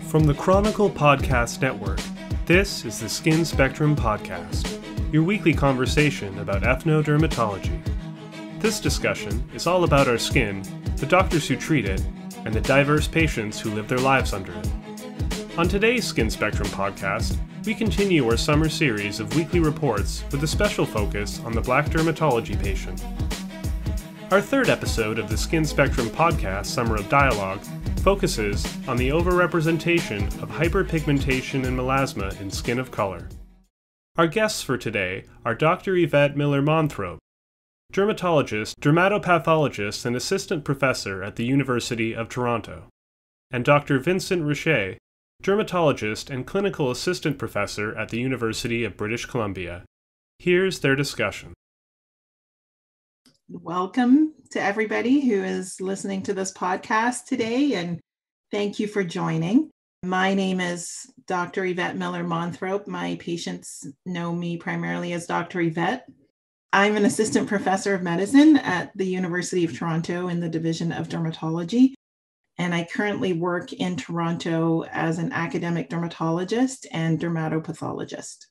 From the Chronicle Podcast Network, this is the Skin Spectrum Podcast, your weekly conversation about ethnodermatology. This discussion is all about our skin, the doctors who treat it, and the diverse patients who live their lives under it. On today's Skin Spectrum Podcast, we continue our summer series of weekly reports with a special focus on the Black dermatology patient. Our third episode of the Skin Spectrum Podcast Summer of Dialogue focuses on the overrepresentation of hyperpigmentation and melasma in skin of color. Our guests for today are Dr. Yvette Miller-Monthrope, dermatologist, dermatopathologist, and assistant professor at the University of Toronto, and Dr. Vincent Richer, dermatologist and clinical assistant professor at the University of British Columbia. Here's their discussion. Welcome to everybody who is listening to this podcast today, and thank you for joining. My name is Dr. Yvette Miller-Monthrope. My patients know me primarily as Dr. Yvette. I'm an assistant professor of medicine at the University of Toronto in the Division of Dermatology, and I currently work in Toronto as an academic dermatologist and dermatopathologist.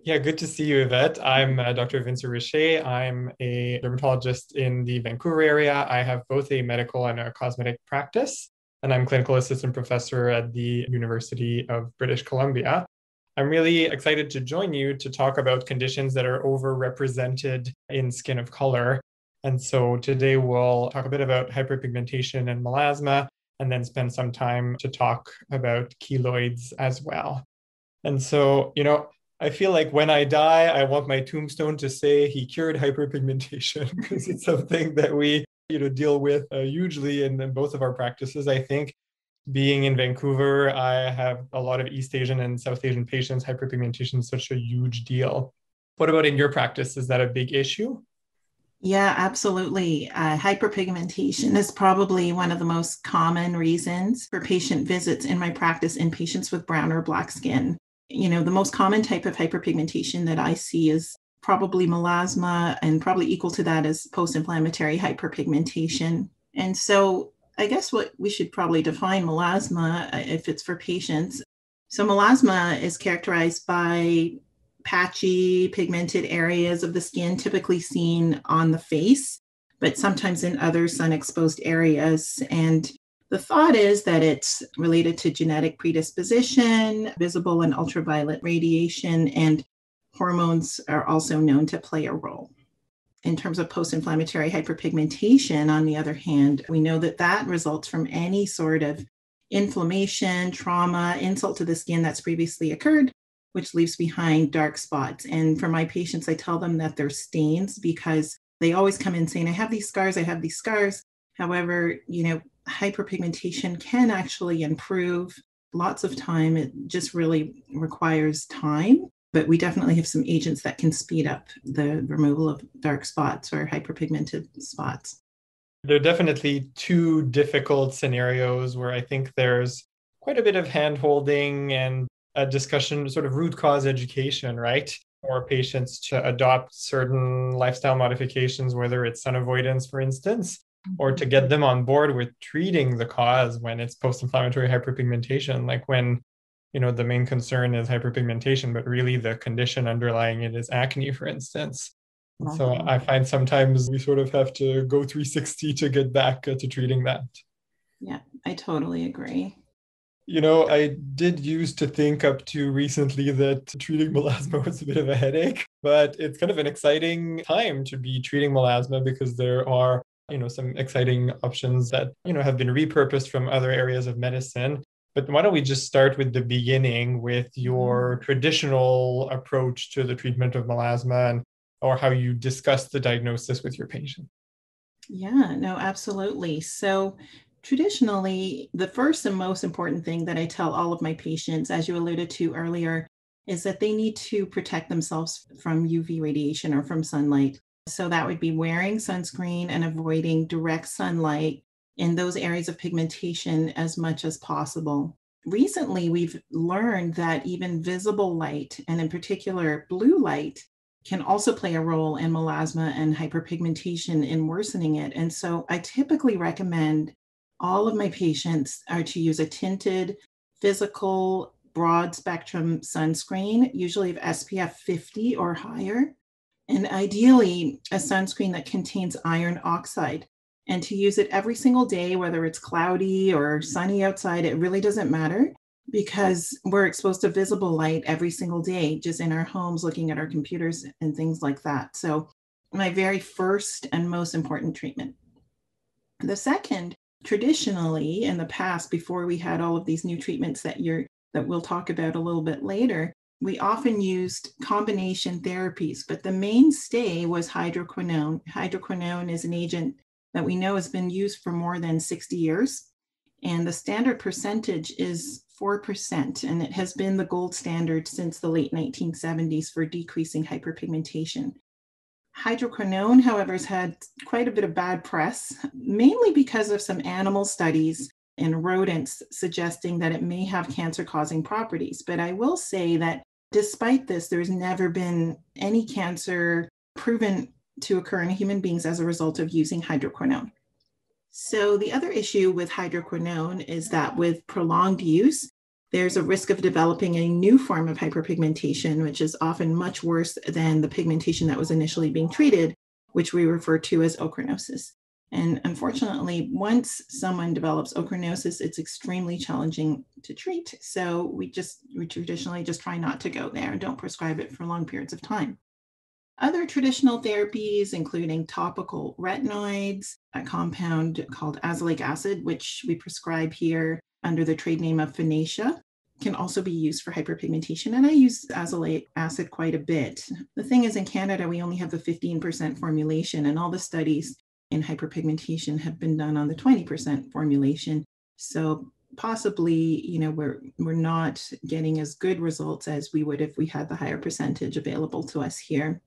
Yeah, good to see you, Yvette. I'm Dr. Vincent Richer. I'm a dermatologist in the Vancouver area. I have both a medical and a cosmetic practice, and I'm clinical assistant professor at the University of British Columbia. I'm really excited to join you to talk about conditions that are overrepresented in skin of color. And so today we'll talk a bit about hyperpigmentation and melasma, and then spend some time to talk about keloids as well. And so, I feel like when I die, I want my tombstone to say he cured hyperpigmentation, because it's something that we deal with hugely in both of our practices. I think being in Vancouver, I have a lot of East Asian and South Asian patients. Hyperpigmentation is such a huge deal. What about in your practice? Is that a big issue? Yeah, absolutely. Hyperpigmentation is probably one of the most common reasons for patient visits in my practice in patients with brown or black skin. The most common type of hyperpigmentation that I see is probably melasma, and probably equal to that is post-inflammatory hyperpigmentation. And so I guess what we should probably define melasma if it's for patients. So melasma is characterized by patchy pigmented areas of the skin, typically seen on the face, but sometimes in other sun-exposed areas. And the thought is that it's related to genetic predisposition, visible and ultraviolet radiation, and hormones are also known to play a role. In terms of post-inflammatory hyperpigmentation, on the other hand, we know that results from any sort of inflammation, trauma, insult to the skin that's previously occurred, which leaves behind dark spots. And for my patients, I tell them that they're stains because they always come in saying, I have these scars. However, hyperpigmentation can actually improve lots of time. It just really requires time, but we definitely have some agents that can speed up the removal of dark spots or hyperpigmented spots. There are definitely two difficult scenarios where I think there's quite a bit of hand-holding and a discussion, sort of root cause education, right? For patients to adopt certain lifestyle modifications, whether it's sun avoidance, for instance, or to get them on board with treating the cause when it's post-inflammatory hyperpigmentation, like when, the main concern is hyperpigmentation, but really the condition underlying it is acne, for instance. And so I find sometimes we sort of have to go 360 to get back to treating that. Yeah, I totally agree. I did used to think up to recently that treating melasma was a bit of a headache, but it's kind of an exciting time to be treating melasma because there are some exciting options that, have been repurposed from other areas of medicine. But why don't we just start with the beginning with your traditional approach to the treatment of melasma or how you discuss the diagnosis with your patient? Yeah, no, absolutely. So traditionally, the first and most important thing that I tell all of my patients, as you alluded to earlier, is that they need to protect themselves from UV radiation or from sunlight. So that would be wearing sunscreen and avoiding direct sunlight in those areas of pigmentation as much as possible. Recently, we've learned that even visible light, and in particular blue light, can also play a role in melasma and hyperpigmentation in worsening it. And so I typically recommend all of my patients are to use a tinted physical broad spectrum sunscreen, usually of SPF 50 or higher, and ideally a sunscreen that contains iron oxide. And to use it every single day, whether it's cloudy or sunny outside, it really doesn't matter because we're exposed to visible light every single day, just in our homes, looking at our computers and things like that. So my very first and most important treatment. The second, traditionally in the past, before we had all of these new treatments that we'll talk about a little bit later, we often used combination therapies, but the mainstay was hydroquinone. Hydroquinone is an agent that we know has been used for more than 60 years, and the standard percentage is 4%, and it has been the gold standard since the late 1970s for decreasing hyperpigmentation. Hydroquinone, however, has had quite a bit of bad press, mainly because of some animal studies in rodents suggesting that it may have cancer-causing properties. But I will say that despite this, there's never been any cancer proven to occur in human beings as a result of using hydroquinone. So the other issue with hydroquinone is that with prolonged use, there's a risk of developing a new form of hyperpigmentation, which is often much worse than the pigmentation that was initially being treated, which we refer to as ochronosis. And unfortunately, once someone develops ochronosis, it's extremely challenging to treat. So we traditionally just try not to go there and don't prescribe it for long periods of time. Other traditional therapies, including topical retinoids, a compound called azelaic acid, which we prescribe here under the trade name of Finacea, can also be used for hyperpigmentation. And I use azelaic acid quite a bit. The thing is, in Canada, we only have the 15% formulation, and all the studies in hyperpigmentation have been done on the 20% formulation. So possibly, we're not getting as good results as we would if we had the higher percentage available to us here.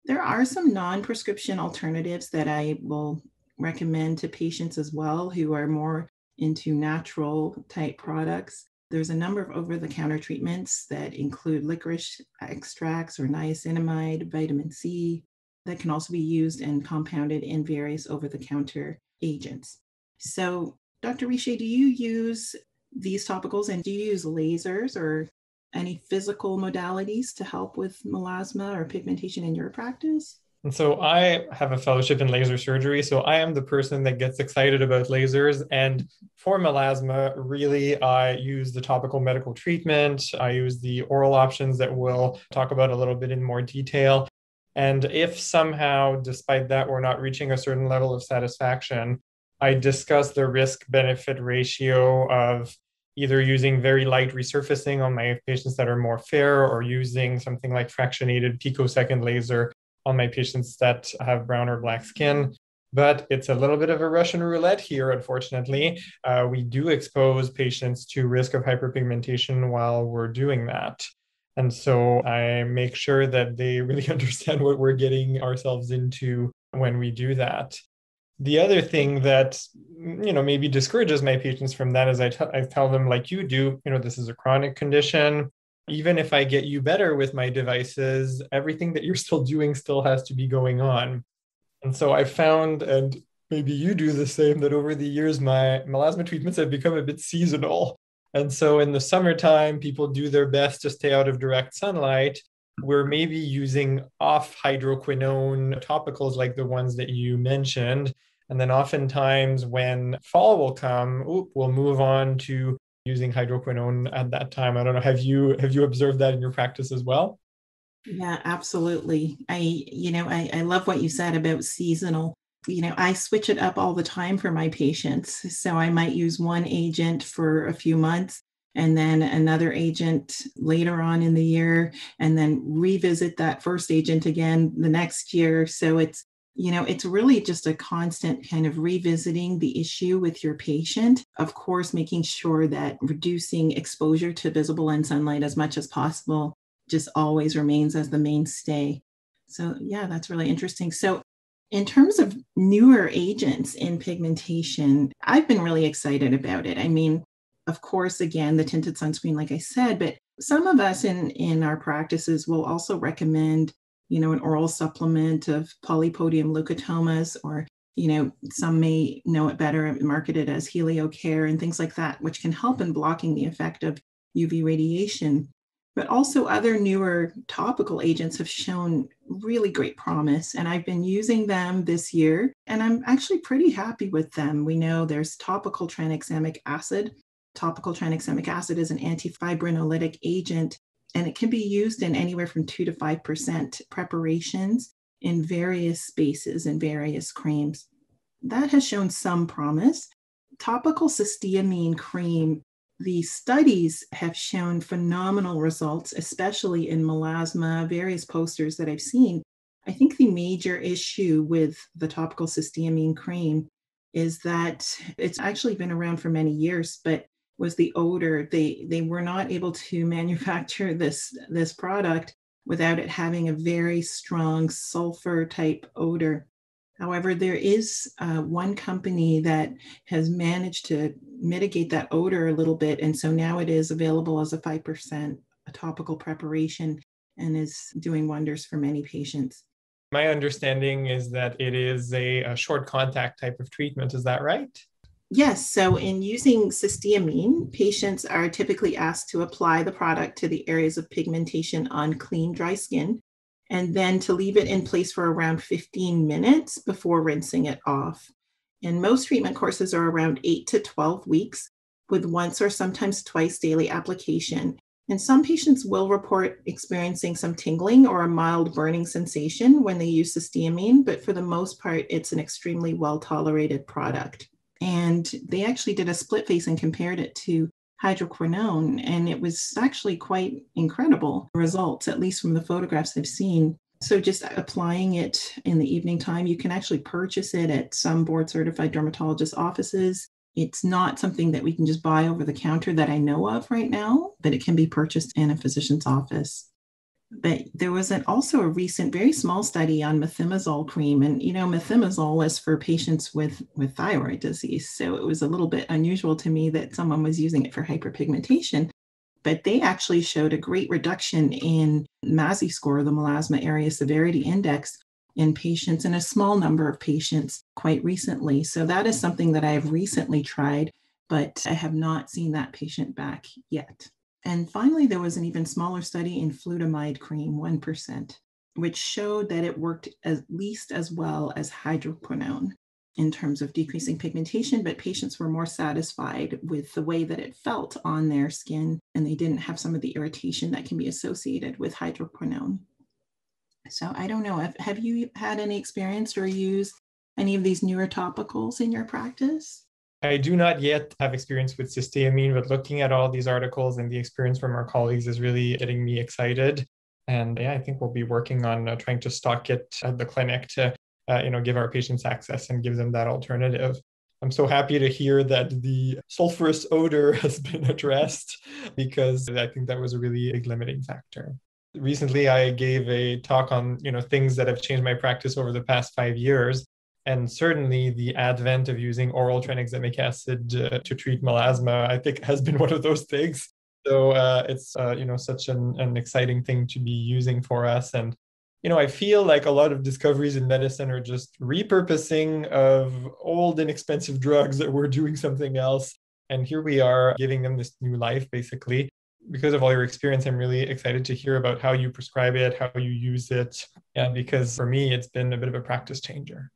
There are some non-prescription alternatives that I will recommend to patients as well who are more into natural type products. There's a number of over-the-counter treatments that include licorice extracts or niacinamide, vitamin C, that can also be used and compounded in various over-the-counter agents. So, Dr. Richer, do you use these topicals, and do you use lasers or any physical modalities to help with melasma or pigmentation in your practice? And so I have a fellowship in laser surgery. So I am the person that gets excited about lasers. And for melasma, really, I use the topical medical treatment. I use the oral options that we'll talk about a little bit in more detail. And if somehow, despite that, we're not reaching a certain level of satisfaction, I discuss the risk-benefit ratio of either using very light resurfacing on my patients that are more fair or using something like fractionated picosecond laser on my patients that have brown or black skin. But it's a little bit of a Russian roulette here, unfortunately. We do expose patients to risk of hyperpigmentation while we're doing that. And so I make sure that they really understand what we're getting ourselves into when we do that. The other thing that, maybe discourages my patients from that is I tell them, like you do, this is a chronic condition. Even if I get you better with my devices, everything that you're still doing still has to be going on. And so I found, and maybe you do the same, that over the years, my melasma treatments have become a bit seasonal. And so in the summertime, people do their best to stay out of direct sunlight. We're maybe using off hydroquinone topicals like the ones that you mentioned. And then oftentimes when fall will come, we'll move on to using hydroquinone at that time. I don't know, have you observed that in your practice as well? Yeah, absolutely. I love what you said about seasonal. I switch it up all the time for my patients. So I might use one agent for a few months and then another agent later on in the year, and then revisit that first agent again the next year. So it's really just a constant kind of revisiting the issue with your patient. Of course, making sure that reducing exposure to visible and sunlight as much as possible just always remains as the mainstay. So yeah, that's really interesting. So in terms of newer agents in pigmentation, I've been really excited about it. I mean, of course, again, the tinted sunscreen, like I said, but some of us in our practices will also recommend, an oral supplement of polypodium leucotomas or Some may know it better, marketed as HelioCare and things like that, which can help in blocking the effect of UV radiation. But also other newer topical agents have shown really great promise. And I've been using them this year, and I'm actually pretty happy with them. We know there's topical tranexamic acid. Topical tranexamic acid is an antifibrinolytic agent, and it can be used in anywhere from 2 to 5% preparations in various spaces and various creams. That has shown some promise. Topical cysteamine cream, the studies have shown phenomenal results, especially in melasma, various posters that I've seen. I think the major issue with the topical cysteamine cream is that it's actually been around for many years, but was the odor. They were not able to manufacture this product without it having a very strong sulfur type odor. However, there is one company that has managed to mitigate that odor a little bit. And so now it is available as a 5% topical preparation and is doing wonders for many patients. My understanding is that it is a short contact type of treatment. Is that right? Yes. So in using cysteamine, patients are typically asked to apply the product to the areas of pigmentation on clean, dry skin, and then to leave it in place for around 15 minutes before rinsing it off. And most treatment courses are around 8 to 12 weeks with once or sometimes twice daily application. And some patients will report experiencing some tingling or a mild burning sensation when they use cysteamine, but for the most part, it's an extremely well-tolerated product. And they actually did a split face and compared it to hydroquinone, and it was actually quite incredible results, at least from the photographs I've seen. So just applying it in the evening time, you can actually purchase it at some board certified dermatologist offices. It's not something that we can just buy over the counter that I know of right now, but it can be purchased in a physician's office. But there was also a recent, very small study on methimazole cream. And, methimazole is for patients with thyroid disease. So it was a little bit unusual to me that someone was using it for hyperpigmentation. But they actually showed a great reduction in MASI score, the Melasma Area Severity Index, in patients, in a small number of patients quite recently. So that is something that I have recently tried, but I have not seen that patient back yet. And finally, there was an even smaller study in flutamide cream, 1%, which showed that it worked at least as well as hydroquinone in terms of decreasing pigmentation, but patients were more satisfied with the way that it felt on their skin, and they didn't have some of the irritation that can be associated with hydroquinone. So I don't know, have you had any experience or used any of these newer topicals in your practice? I do not yet have experience with cysteamine, but looking at all these articles and the experience from our colleagues is really getting me excited. And I think we'll be working on trying to stock it at the clinic to, give our patients access and give them that alternative. I'm so happy to hear that the sulfurous odor has been addressed, because I think that was a really big limiting factor. Recently, I gave a talk on, things that have changed my practice over the past 5 years. And certainly the advent of using oral tranexamic acid to treat melasma, I think, has been one of those things. So it's, such an exciting thing to be using for us. And, I feel like a lot of discoveries in medicine are just repurposing of old and expensive drugs that were doing something else. And here we are giving them this new life, basically. Because of all your experience, I'm really excited to hear about how you prescribe it, how you use it. Yeah, because for me, it's been a bit of a practice changer.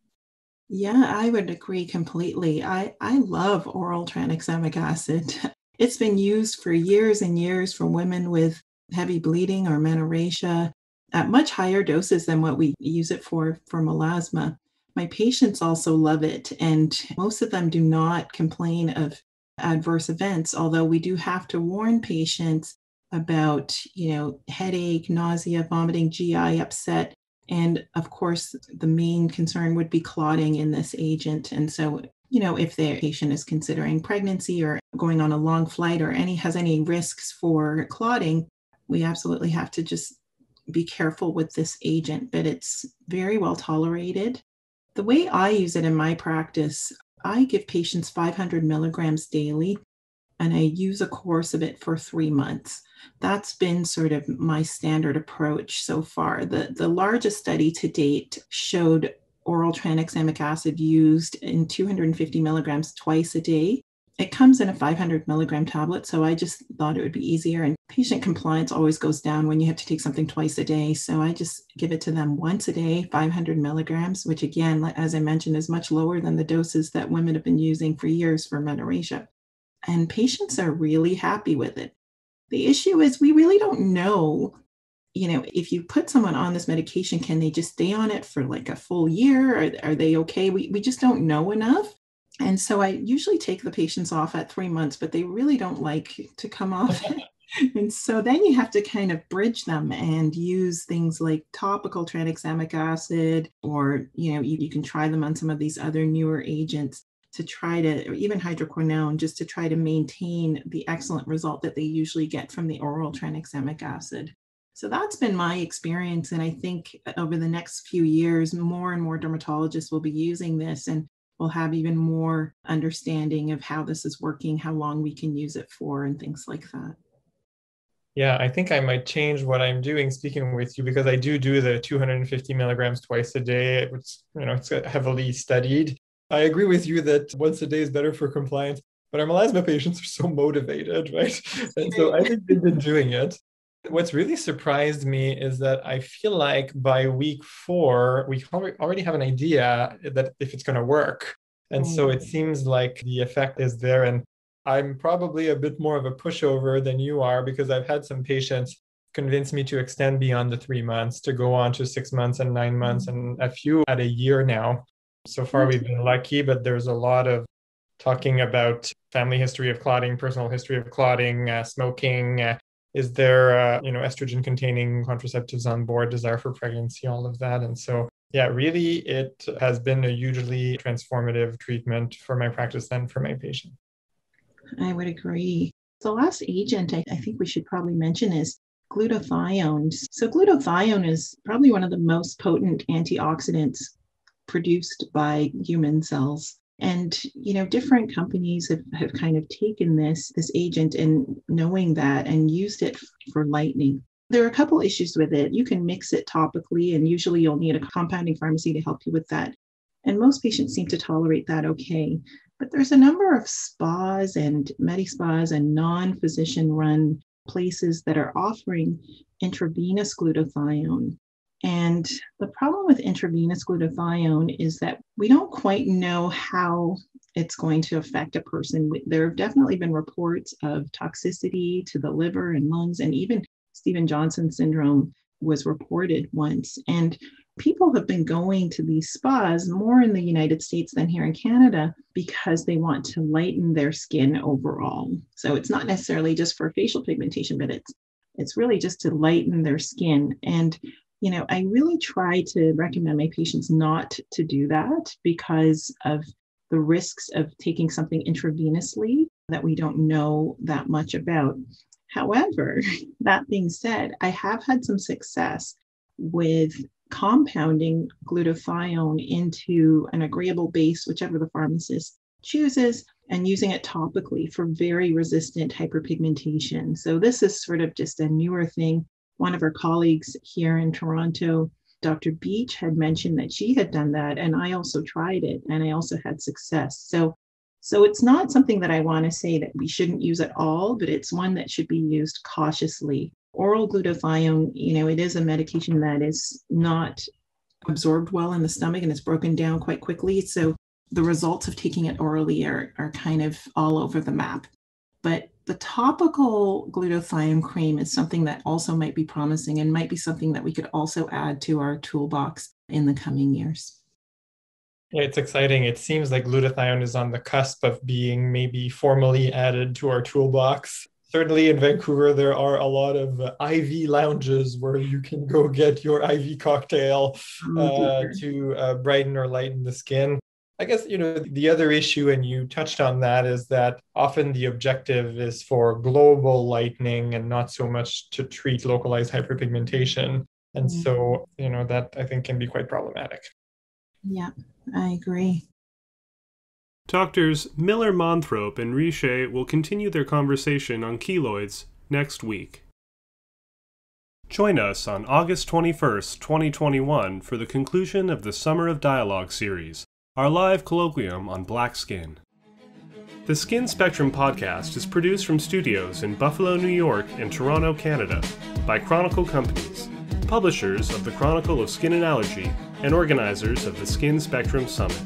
Yeah, I would agree completely. I love oral tranexamic acid. It's been used for years and years for women with heavy bleeding or menorrhagia at much higher doses than what we use it for melasma. My patients also love it, and most of them do not complain of adverse events, although we do have to warn patients about, headache, nausea, vomiting, GI upset. And of course, the main concern would be clotting in this agent. And so, if the patient is considering pregnancy or going on a long flight or has any risks for clotting, we absolutely have to just be careful with this agent. But it's very well tolerated. The way I use it in my practice, I give patients 500 milligrams daily, and I use a course of it for 3 months. That's been sort of my standard approach so far. The largest study to date showed oral tranexamic acid used in 250 milligrams twice a day. It comes in a 500 milligram tablet, so I just thought it would be easier. And patient compliance always goes down when you have to take something twice a day. So I just give it to them once a day, 500 milligrams, which again, as I mentioned, is much lower than the doses that women have been using for years for menorrhagia. And patients are really happy with it. The issue is we really don't know, if you put someone on this medication, can they just stay on it for like a full year? Are they okay? We just don't know enough. And so I usually take the patients off at 3 months, but they really don't like to come off. And so then you have to kind of bridge them and use things like topical tranexamic acid, or, you can try them on some of these other newer agents to try to, or even hydroquinone, just to try to maintain the excellent result that they usually get from the oral tranexamic acid. So that's been my experience. And I think over the next few years, more and more dermatologists will be using this, and we'll have even more understanding of how this is working, how long we can use it for, and things like that. Yeah, I think I might change what I'm doing speaking with you, because I do the 250 milligrams twice a day, which, it's heavily studied. I agree with you that once a day is better for compliance, but our melasma patients are so motivated, right? And so I think they've been doing it. What's really surprised me is that I feel like by week 4, we already have an idea that if it's going to work. And so it seems like the effect is there. And I'm probably a bit more of a pushover than you are, because I've had some patients convince me to extend beyond the 3 months, to go on to 6 months and 9 months, and a few at a year now. So far, we've been lucky, but there's a lot of talking about family history of clotting, personal history of clotting, smoking. Is there, estrogen-containing contraceptives on board, desire for pregnancy, all of that. And so, yeah, really, it has been a hugely transformative treatment for my practice and for my patient. I would agree. The last agent I think we should probably mention is glutathione. So glutathione is probably one of the most potent antioxidants produced by human cells. And, different companies have kind of taken this agent, and knowing that, and used it for lightening. There are a couple issues with it. You can mix it topically, and usually you'll need a compounding pharmacy to help you with that. And most patients seem to tolerate that okay. But there's a number of spas and medi-spas and non-physician run places that are offering intravenous glutathione. And the problem with intravenous glutathione is that we don't quite know how it's going to affect a person. There have definitely been reports of toxicity to the liver and lungs, and even Stevens-Johnson syndrome was reported once. And people have been going to these spas more in the United States than here in Canada, because they want to lighten their skin overall. So it's not necessarily just for facial pigmentation, but it's really just to lighten their skin. And I really try to recommend my patients not to do that, because of the risks of taking something intravenously that we don't know that much about. However, that being said, I have had some success with compounding glutathione into an agreeable base, whichever the pharmacist chooses, and using it topically for very resistant hyperpigmentation. So this is sort of just a newer thing. One of our colleagues here in Toronto, Dr. Beach, had mentioned that she had done that, and I also tried it, and I also had success. So it's not something that I want to say that we shouldn't use at all, but it's one that should be used cautiously. Oral glutathione, it is a medication that is not absorbed well in the stomach, and it's broken down quite quickly. So the results of taking it orally are kind of all over the map. But the topical glutathione cream is something that also might be promising, and might be something that we could also add to our toolbox in the coming years. Yeah, it's exciting. It seems like glutathione is on the cusp of being maybe formally added to our toolbox. Certainly in Vancouver, there are a lot of IV lounges where you can go get your IV cocktail to brighten or lighten the skin. I guess, the other issue, and you touched on that, is that often the objective is for global lightening and not so much to treat localized hyperpigmentation. And so, that I think can be quite problematic. Yeah, I agree. Doctors Miller-Monthrope and Richer will continue their conversation on keloids next week. Join us on August 21st, 2021 for the conclusion of the Summer of Dialogue series, our live colloquium on black skin. The Skin Spectrum podcast is produced from studios in Buffalo, New York and Toronto, Canada by Chronicle Companies, publishers of the Chronicle of Skin and Allergy and organizers of the Skin Spectrum Summit.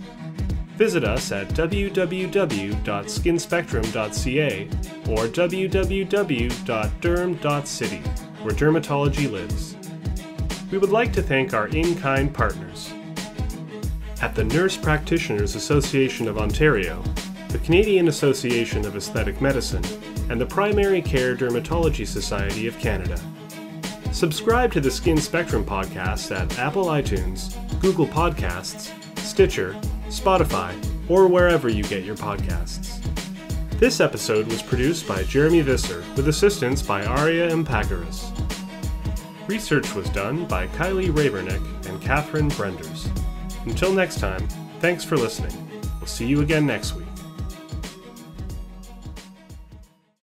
Visit us at www.skinspectrum.ca or www.derm.city, where dermatology lives. We would like to thank our in-kind partners. At the Nurse Practitioners Association of Ontario, the Canadian Association of Aesthetic Medicine, and the Primary Care Dermatology Society of Canada. Subscribe to the Skin Spectrum podcast at Apple iTunes, Google Podcasts, Stitcher, Spotify, or wherever you get your podcasts. This episode was produced by Jeremy Visser with assistance by Aria Impagaris. Research was done by Kylie Rabernick and Catherine Brenders. Until next time, thanks for listening. We'll see you again next week.